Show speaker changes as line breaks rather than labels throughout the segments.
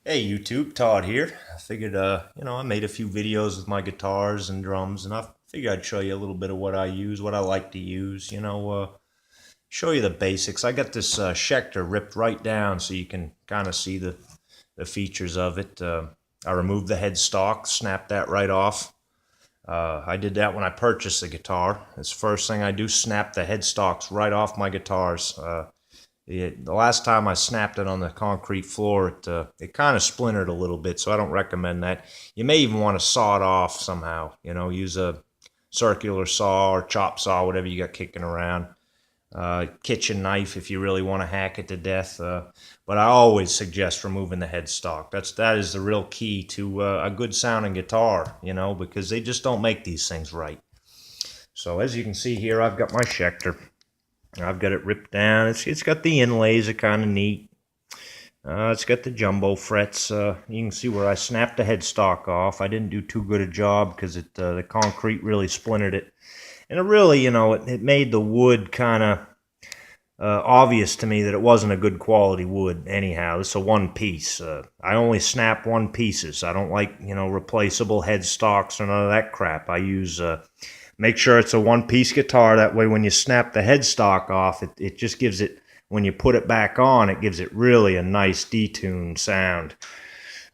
Hey YouTube, Todd here. I figured, I made a few videos with my guitars and drums, and I figured I'd show you a little bit of what I use, what I like to use, show you the basics. I got this Schecter ripped right down so you can kind of see the features of it. I removed the headstock, snapped that right off. I did that when I purchased the guitar. It's the first thing I do, snap the headstocks right off my guitars. The last time I snapped it on the concrete floor, it kind of splintered a little bit, so I don't recommend that. You may even want to saw it off somehow. Use a circular saw or chop saw, whatever you got kicking around. Kitchen knife if you really want to hack it to death. But I always suggest removing the headstock. That is the real key to a good sounding guitar. Because they just don't make these things right. So as you can see here, I've got my Schecter. I've got it ripped down. It's got the inlays are kind of neat. It's got the jumbo frets. You can see where I snapped the headstock off. I didn't do too good a job because the concrete really splintered it. And it really, it made the wood kind of obvious to me that it wasn't a good quality wood anyhow. It's a one piece. I only snap one pieces. I don't like, replaceable headstocks or none of that crap. I use... Make sure it's a one-piece guitar. That way when you snap the headstock off, it just gives it, when you put it back on, it gives it really a nice detuned sound.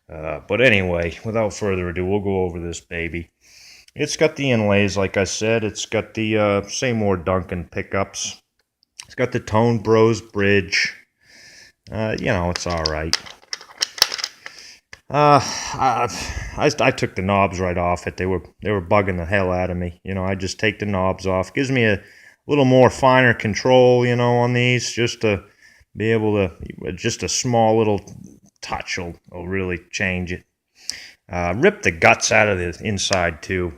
But anyway, without further ado, we'll go over this baby. It's got the inlays, like I said. It's got the Seymour Duncan pickups. It's got the Tone Bros bridge. It's all right. I took the knobs right off it. They were bugging the hell out of me. I just take the knobs off. Gives me a little more finer control, on these, just to be able to, just a small little touch will really change it. Rip the guts out of the inside too.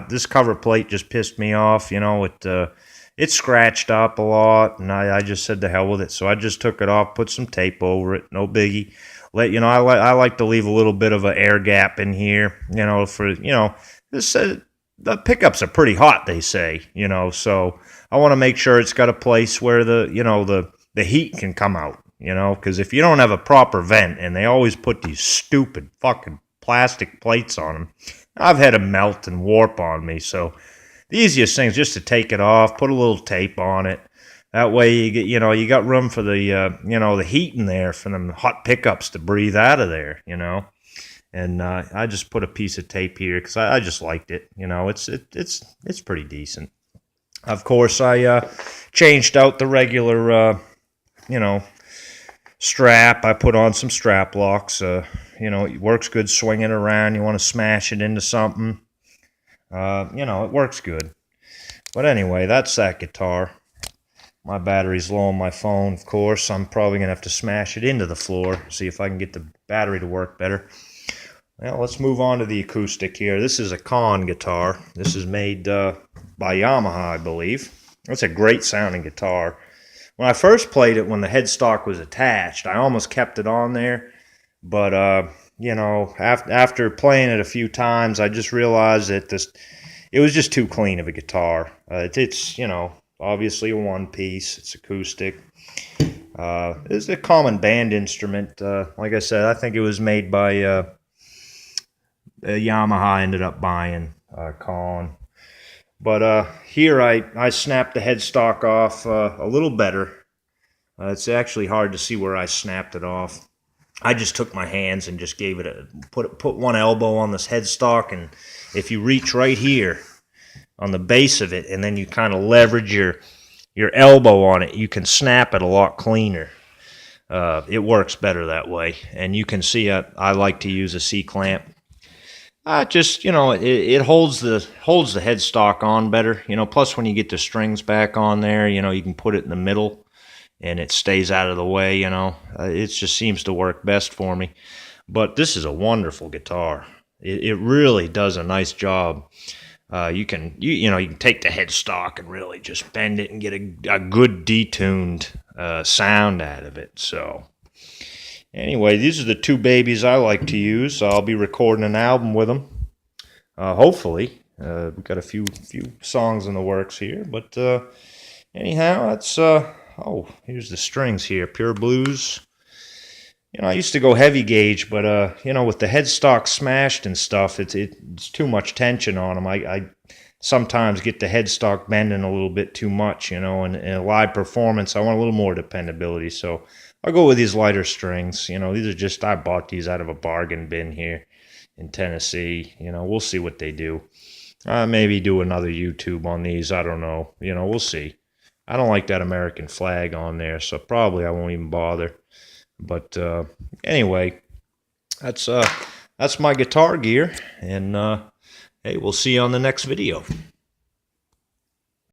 This cover plate just pissed me off. It scratched up a lot, and I just said to hell with it. So I just took it off, put some tape over it, no biggie. I like to leave a little bit of an air gap in here, the pickups are pretty hot, they say, so I want to make sure it's got a place where the heat can come out, because if you don't have a proper vent, and they always put these stupid fucking plastic plates on them, I've had them melt and warp on me, so the easiest thing is just to take it off, put a little tape on it. That way you get, you got room for the heat in there for them hot pickups to breathe out of there, And I just put a piece of tape here because I just liked it. It's pretty decent. Of course, I changed out the regular, strap. I put on some strap locks. It works good swinging around. You want to smash it into something. It works good. But anyway, that's that guitar. My battery's low on my phone, of course. I'm probably going to have to smash it into the floor, see if I can get the battery to work better. Well, let's move on to the acoustic here. This is a Conn guitar. This is made by Yamaha, I believe. It's a great sounding guitar. When I first played it, when the headstock was attached, I almost kept it on there. But, after playing it a few times, I just realized that it was just too clean of a guitar. It's obviously a one-piece. It's acoustic. It's a common band instrument. Like I said, I think it was made by Yamaha. Ended up buying Conn. But here I snapped the headstock off a little better. It's actually hard to see where I snapped it off. I just took my hands and just gave it put one elbow on this headstock, and if you reach right here on the base of it, and then you kind of leverage your elbow on it, you can snap it a lot cleaner. It works better that way. And you can see I like to use a C-clamp. It holds the headstock on better. Plus when you get the strings back on there, you can put it in the middle and it stays out of the way, It just seems to work best for me. But this is a wonderful guitar. It really does a nice job. You can take the headstock and really just bend it and get a good detuned sound out of it. So anyway, these are the two babies I like to use. I'll be recording an album with them. Hopefully, we've got a few songs in the works here. But anyhow, that's here's the strings here, Pure Blues. You know, I used to go heavy gauge, but you know, with the headstock smashed and stuff, it's too much tension on them. I sometimes get the headstock bending a little bit too much, you know, and in live performance, I want a little more dependability. So I'll go with these lighter strings. You know, these are just, I bought these out of a bargain bin here in Tennessee. You know, we'll see what they do. Maybe do another YouTube on these. I don't know. You know, we'll see. I don't like that American flag on there, so probably I won't even bother. But anyway, that's my guitar gear, and hey, we'll see you on the next video.